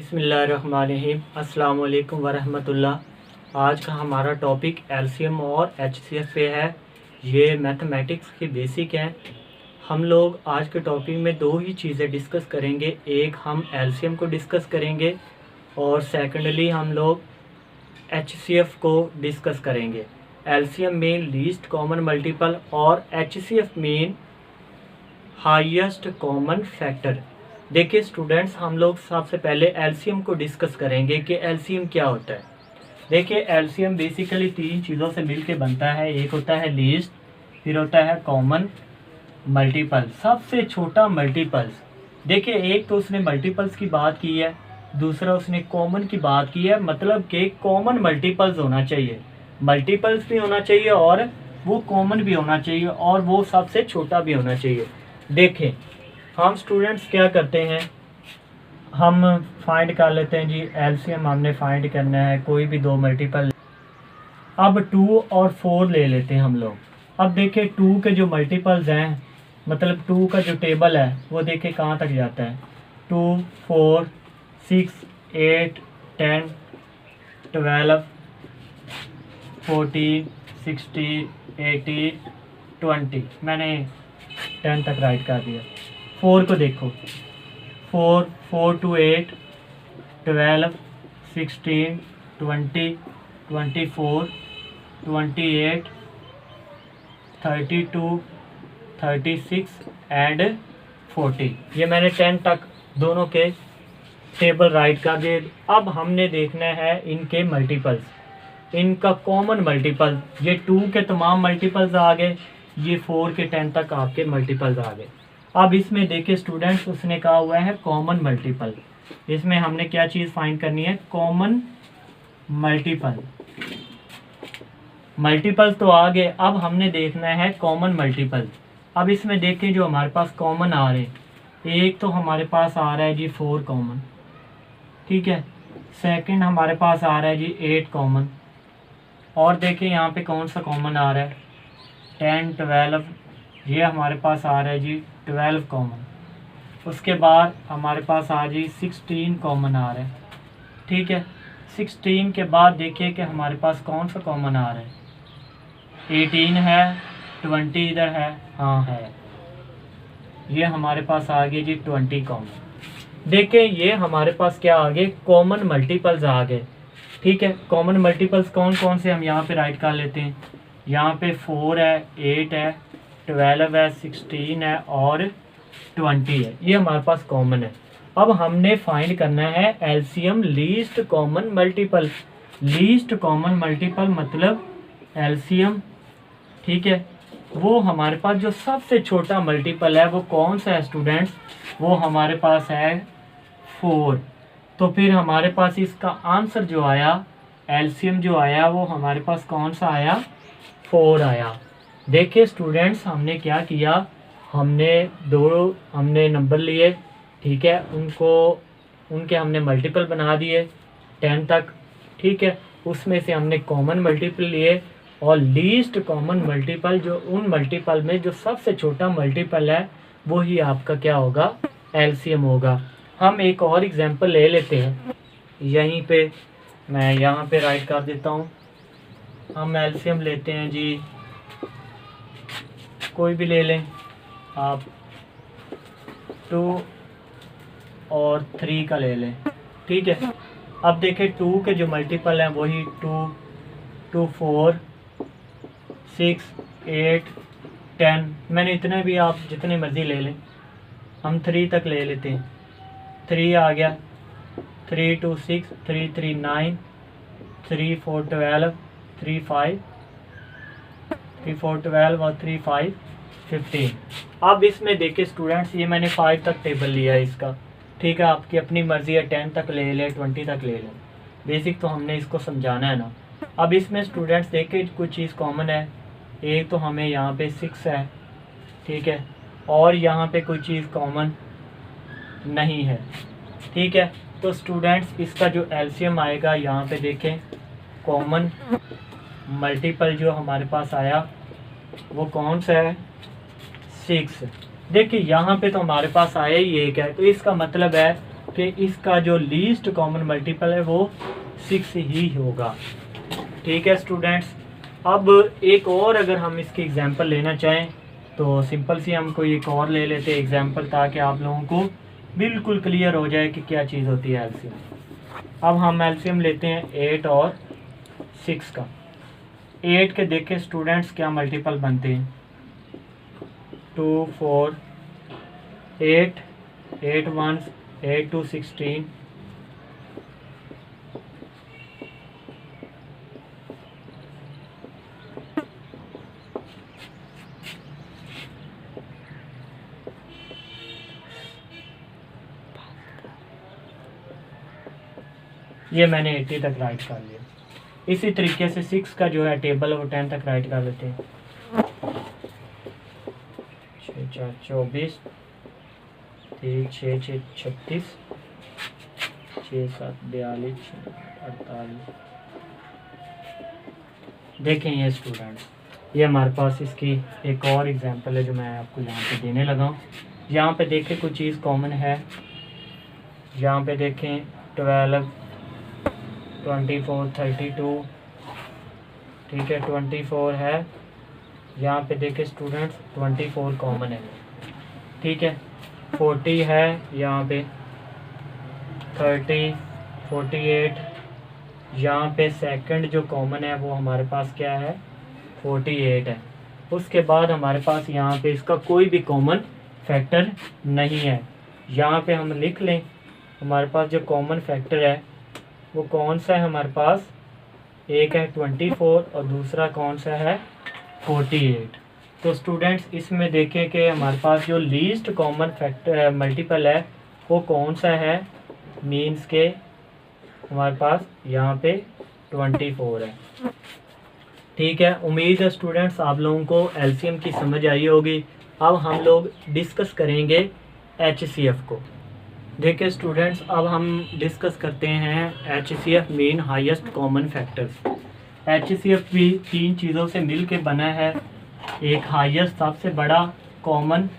बिस्मिल्लाहिर्रहमानिर्रहीम। अस्सलाम वालेकुम वरहमतुल्लाह। आज का हमारा टॉपिक एलसीएम और एचसीएफ पे है। ये मैथमेटिक्स की बेसिक हैं। हम लोग आज के टॉपिक में दो ही चीज़ें डिस्कस करेंगे। एक हम एलसीएम को डिस्कस करेंगे और सेकेंडली हम लोग एचसीएफ को डिस्कस करेंगे। LCM mean least common multiple और HCF mean highest common factor. देखिए स्टूडेंट्स, हम लोग सबसे पहले एलसीएम को डिस्कस करेंगे कि एलसीएम क्या होता है। देखिए एलसीएम बेसिकली तीन चीज़ों से मिलके बनता है। एक होता है लीस्ट, फिर होता है कॉमन मल्टीपल, सबसे छोटा मल्टीपल्स। देखिए एक तो उसने मल्टीपल्स की बात की है, दूसरा उसने कॉमन की बात की है। मतलब कि कॉमन मल्टीपल्स होना चाहिए, मल्टीपल्स भी होना चाहिए और वो कॉमन भी होना चाहिए और वो सबसे छोटा भी होना चाहिए। देखें हम स्टूडेंट्स क्या करते हैं, हम फाइंड कर लेते हैं जी एलसीएम हमने फाइंड करना है कोई भी दो मल्टीपल। अब 2 और 4 ले लेते हैं हम लोग। अब देखें 2 के जो मल्टीपल्स हैं, मतलब 2 का जो टेबल है वो देखें कहाँ तक जाता है। 2, 4, 6, 8, 10, 12, 14, 16, 18, 20। मैंने 10 तक राइट कर दिया। 4 को देखो, 4 to 8, 12, 16, 20, 24, 28, 32, 36 एंड 40। ये मैंने 10 तक दोनों के टेबल राइट कर दिए। अब हमने देखना है इनके मल्टीपल्स, इनका कॉमन मल्टीपल। ये 2 के तमाम मल्टीपल्स आ गए, ये 4 के 10 तक आपके मल्टीपल्स आ गए। अब इसमें देखिए स्टूडेंट्स, उसने कहा हुआ है कॉमन मल्टीपल। इसमें हमने क्या चीज़ फाइंड करनी है, कॉमन मल्टीपल। मल्टीपल तो आ गए, अब हमने देखना है कॉमन मल्टीपल। अब इसमें देखें जो हमारे पास कॉमन आ रहे, एक तो हमारे पास आ रहा है जी 4 कॉमन, ठीक है। सेकंड हमारे पास आ रहा है जी 8 कॉमन, और देखें यहाँ पे कौन सा कॉमन आ रहा है, 10, 12। ये हमारे पास आ रहा है जी 12 कॉमन। उसके बाद हमारे पास आ जी 16 कॉमन आ रहा है, ठीक है। 16 के बाद देखिए कि हमारे पास कौन सा कॉमन आ रहा है, 18 है, 20 इधर है, हाँ है। ये हमारे पास आ गए जी 20 कॉमन। देखिए ये हमारे पास क्या आ गए, कॉमन मल्टीपल्स आ गए, ठीक है। कॉमन मल्टीपल्स कौन कौन से हम यहाँ पे राइट कर लेते हैं। यहाँ पे 4 है, 8 है, 12 है, 16 है और 20 है। ये हमारे पास कॉमन है। अब हमने फाइंड करना है LCM least common multiple. Least common multiple मतलब एलसीएम, ठीक है। वो हमारे पास जो सबसे छोटा मल्टीपल है वो कौन सा है स्टूडेंट्स, वो हमारे पास है 4। तो फिर हमारे पास इसका आंसर जो आया, एलसीएम जो आया, वो हमारे पास कौन सा आया, 4 आया। देखिए स्टूडेंट्स, हमने क्या किया, हमने नंबर लिए, ठीक है, उनके हमने मल्टीपल बना दिए 10 तक, ठीक है। उसमें से हमने कॉमन मल्टीपल लिए और लीस्ट कॉमन मल्टीपल, जो उन मल्टीपल में जो सबसे छोटा मल्टीपल है वो ही आपका क्या होगा, एलसीएम होगा। हम एक और एग्जांपल ले लेते हैं, यहीं पे मैं यहाँ पे राइट कर देता हूँ। हम एलसीएम लेते हैं जी, कोई भी ले लें आप, 2 और 3 का ले लें, ठीक है। अब देखें 2 के जो मल्टीपल हैं वही 2, 4, 6, 8, 10। मैंने इतने भी, आप जितने मर्जी ले लें। हम 3 तक ले लेते हैं, 3 आ गया, 3, 2, 6, 3, 3, 9, 3, 4, 12, 3, 5, 3, 4, 12 और 3, 5, 15। अब इसमें देखिए स्टूडेंट्स, ये मैंने 5 तक टेबल लिया है इसका, ठीक है। आपकी अपनी मर्जी है, 10 तक ले लें, 20 तक ले लें, बेसिक तो हमने इसको समझाना है ना। अब इसमें स्टूडेंट्स देखिए कुछ चीज़ कॉमन है, एक तो हमें यहाँ पे 6 है, ठीक है, और यहाँ पे कोई चीज़ कॉमन नहीं है, ठीक है। तो स्टूडेंट्स इसका जो एलसीएम आएगा, यहाँ पे देखें कॉमन मल्टीपल जो हमारे पास आया वो कौन सा है, 6। देखिए यहाँ पे तो हमारे पास आया ही एक है, तो इसका मतलब है कि इसका जो लीस्ट कॉमन मल्टीपल है वो 6 ही होगा। ठीक है स्टूडेंट्स, अब एक और अगर हम इसकी एग्जांपल लेना चाहें तो सिंपल सी हम कोई एक और ले लेते हैं एग्जांपल, ताकि आप लोगों को बिल्कुल क्लियर हो जाए कि क्या चीज़ होती है एलसीएम। अब हम एलसीएम लेते हैं 8 और 6 का। 8 के देखें स्टूडेंट्स क्या मल्टीपल बनते हैं, 2 4 8 8 1 8 2 16, ये मैंने 80 तक राइट कर लिया। इसी तरीके से 6 का जो है टेबल है वो 10 तक राइट कर लेते हैं। 6 4 24, 3 6 6 36, 6 7 42, 48। देखें ये स्टूडेंट्स, ये हमारे पास इसकी एक और एग्जांपल है जो मैं आपको यहाँ पे देने लगा हूँ। यहाँ पे देखें कुछ चीज़ कॉमन है, यहाँ पे देखें 12 24 32, ठीक है 24 है। यहाँ पे देखें स्टूडेंट्स 24 कॉमन है, ठीक है 40 है, यहाँ पे 30 48, यहाँ पे सेकंड जो कॉमन है वो हमारे पास क्या है 48 है। उसके बाद हमारे पास यहाँ पे इसका कोई भी कॉमन फैक्टर नहीं है। यहाँ पे हम लिख लें हमारे पास जो कॉमन फैक्टर है वो कौन सा है हमारे पास, एक है 24 और दूसरा कौन सा है 48। तो स्टूडेंट्स इसमें देखें कि हमारे पास जो लीस्ट कॉमन फैक्टर मल्टीपल है वो कौन सा है, मीन्स के हमारे पास यहाँ पे 24 है। ठीक है, उम्मीद है स्टूडेंट्स आप लोगों को एलसीएम की समझ आई होगी। अब हम लोग डिस्कस करेंगे एचसीएफ को। देखिए स्टूडेंट्स, अब हम डिस्कस करते हैं HCF mean highest common factors. HCF भी 3 चीज़ों से मिल के बना है, एक हाईएस्ट सबसे बड़ा कॉमन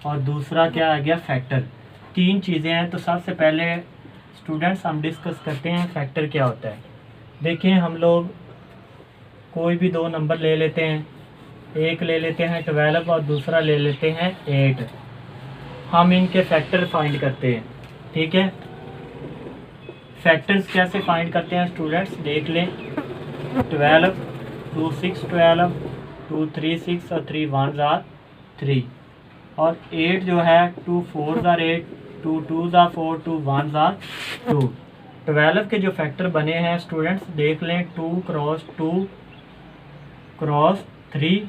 और दूसरा क्या आ गया फैक्टर। 3 चीज़ें हैं। तो सबसे पहले स्टूडेंट्स हम डिस्कस करते हैं फैक्टर क्या होता है। देखिए हम लोग कोई भी 2 नंबर ले लेते हैं, एक ले लेते हैं 12 और दूसरा ले लेते हैं 8। हम इनके फैक्टर फाइंड करते हैं। ठीक है, फैक्टर्स कैसे फाइंड करते हैं स्टूडेंट्स देख लें। 12 2 6 12, 2 3 6 और 3 1 are 3, और 8 जो है 2 4 are 8, 2 2 are 4, 2 1 are 2। 12 के जो फैक्टर बने हैं स्टूडेंट्स देख लें, 2 क्रॉस 2 क्रॉस 3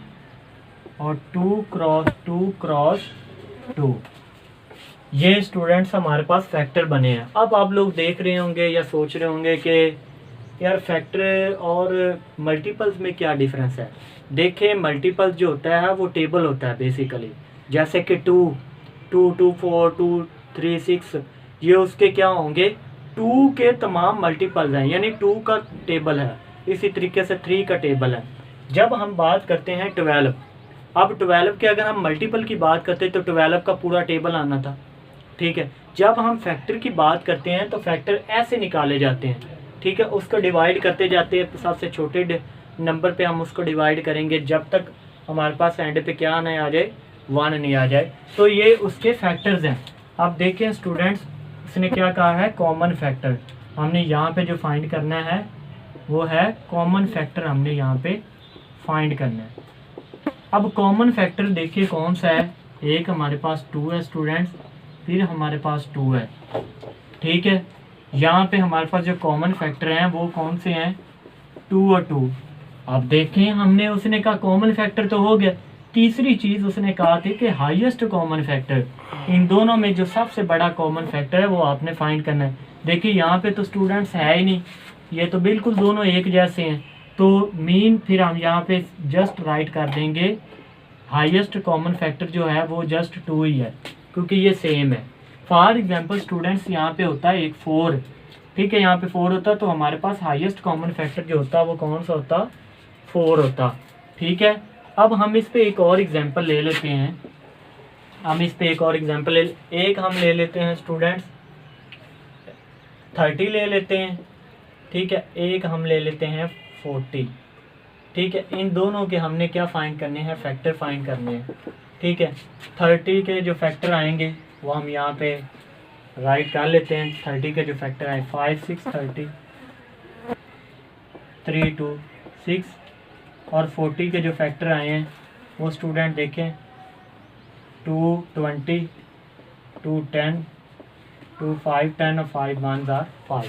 और 2 क्रॉस 2 क्रॉस 2। ये स्टूडेंट्स हमारे पास फैक्टर बने हैं। अब आप लोग देख रहे होंगे या सोच रहे होंगे कि यार फैक्टर और मल्टीपल्स में क्या डिफरेंस है। देखें मल्टीपल्स जो होता है वो टेबल होता है बेसिकली, जैसे कि 2 2 2 4 2 3 6, ये उसके क्या होंगे 2 के तमाम मल्टीपल्स हैं, यानी 2 का टेबल है। इसी तरीके से 3 का टेबल है। जब हम बात करते हैं 12, अब 12 के अगर हम मल्टीपल की बात करते तो 12 का पूरा टेबल आना था। ठीक है, जब हम फैक्टर की बात करते हैं तो फैक्टर ऐसे निकाले जाते हैं। ठीक है, उसको डिवाइड करते जाते हैं, सबसे छोटे नंबर पे हम उसको डिवाइड करेंगे जब तक हमारे पास एंड पे क्या नहीं आ जाए 1 नहीं आ जाए। तो ये उसके फैक्टर्स हैं। अब देखें स्टूडेंट्स, उसने क्या कहा है कॉमन फैक्टर। हमने यहाँ पे जो फाइंड करना है वो है कॉमन फैक्टर, हमने यहाँ पे फाइंड करना है। अब कॉमन फैक्टर देखिए कौन सा है, एक हमारे पास 2 है स्टूडेंट्स, फिर हमारे पास 2 है। ठीक है, यहाँ पे हमारे पास जो कॉमन फैक्टर हैं वो कौन से हैं 2 और 2। अब देखें हमने उसने कहा कॉमन फैक्टर तो हो गया, तीसरी चीज़ उसने कहा थी कि हाईएस्ट कॉमन फैक्टर। इन दोनों में जो सबसे बड़ा कॉमन फैक्टर है वो आपने फाइंड करना है। देखिए यहाँ पे तो स्टूडेंट्स है ही नहीं, ये तो बिल्कुल दोनों एक जैसे हैं। तो मीन फिर हम यहाँ पे जस्ट राइट कर देंगे हाईएस्ट कॉमन फैक्टर जो है वो जस्ट 2 ही है, क्योंकि ये सेम है। फॉर एग्जांपल स्टूडेंट्स यहाँ पे होता है एक 4, ठीक है यहाँ पे 4 होता तो हमारे पास हाईएस्ट कॉमन फैक्टर जो होता वो कौन सा होता 4 होता। ठीक है, अब हम इस पे एक और एग्जांपल ले लेते हैं। हम इस पे एक और एग्जांपल हम ले लेते हैं स्टूडेंट्स। 30 ले लेते हैं, ठीक है, एक हम ले लेते हैं 40, ठीक है। इन दोनों के हमने क्या फाइंड करने हैं, फैक्टर फाइंड करने हैं, ठीक है। 30 के जो फैक्टर आएंगे वो हम यहाँ पे राइट कर लेते हैं। 30 के जो फैक्टर आए 5 6 30, 3 2 6, और 40 के जो फैक्टर आए हैं वो स्टूडेंट देखें 2 20, 2 10, 2 5 10 और 5 1 are 5।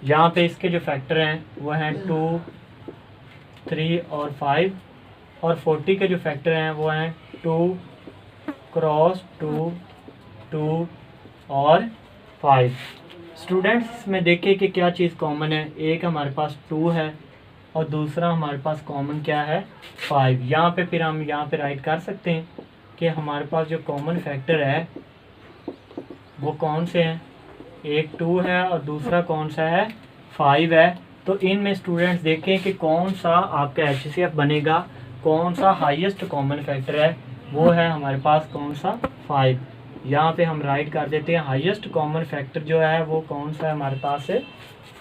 यहाँ पे इसके जो फैक्टर हैं वो हैं 2 3 और 5, और 40 के जो फैक्टर हैं वो हैं 2 क्रॉस 2 2 और 5। स्टूडेंट्स इसमें देखिए कि क्या चीज़ कॉमन है, एक हमारे पास 2 है और दूसरा हमारे पास कॉमन क्या है 5। यहाँ पे फिर हम यहाँ पे राइट कर सकते हैं कि हमारे पास जो कॉमन फैक्टर है वो कौन से हैं, एक 2 है और दूसरा कौन सा है 5 है। तो इनमें स्टूडेंट्स देखें कि कौन सा आपका HCF बनेगा, कौन सा हाईएस्ट कॉमन फैक्टर है, वो है हमारे पास कौन सा 5। यहाँ पे हम राइट कर देते हैं हाईएस्ट कॉमन फैक्टर जो है वो कौन सा है हमारे पास है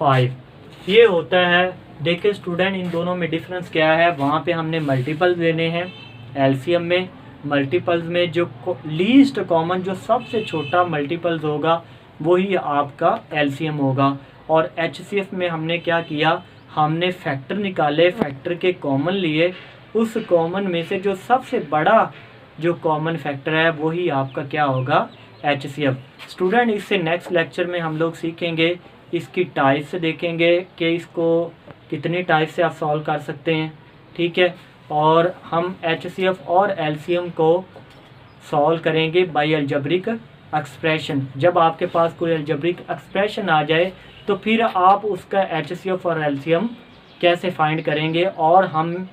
5। ये होता है। देखिए स्टूडेंट इन दोनों में डिफरेंस क्या है, वहाँ पे हमने मल्टीपल्स लेने हैं, एलसीएम में मल्टीपल्स में जो लीस्ट कॉमन जो सबसे छोटा मल्टीपल्स होगा वही आपका एलसीएम होगा। और एचसीएफ में हमने क्या किया, हमने फैक्टर निकाले, फैक्टर के कॉमन लिए, उस कॉमन में से जो सबसे बड़ा जो कॉमन फैक्टर है वही आपका क्या होगा एचसीएफ। स्टूडेंट इससे नेक्स्ट लेक्चर में हम लोग सीखेंगे, इसकी टाइप्स देखेंगे कि इसको कितनी टाइप से आप सॉल्व कर सकते हैं, ठीक है। और हम एचसीएफ और एलसीएम को सॉल्व करेंगे बाय अलजेब्रिक एक्सप्रेशन। जब आपके पास कोई अलजेब्रिक एक्सप्रेशन आ जाए तो फिर आप उसका एचसीएफ और एलसीएम कैसे फाइंड करेंगे, और हम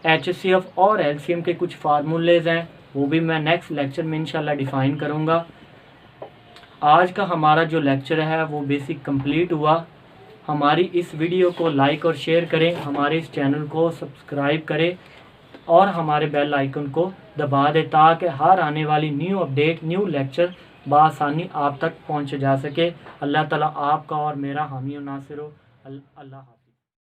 एचसीएफ और एलसीएम के कुछ फार्मूलेज हैं वो भी मैं नेक्स्ट लेक्चर में इंशाल्लाह डिफ़ाइन करूँगा। आज का हमारा जो लेक्चर है वो बेसिक कंप्लीट हुआ। हमारी इस वीडियो को लाइक और शेयर करें, हमारे इस चैनल को सब्सक्राइब करें और हमारे बेल आइकन को दबा दें ताकि हर आने वाली न्यू अपडेट, न्यू लेक्चर बआसानी आप तक पहुंच जा सके। अल्लाह ताला आपका और मेरा हामी और नासिर हो। अल्लाह।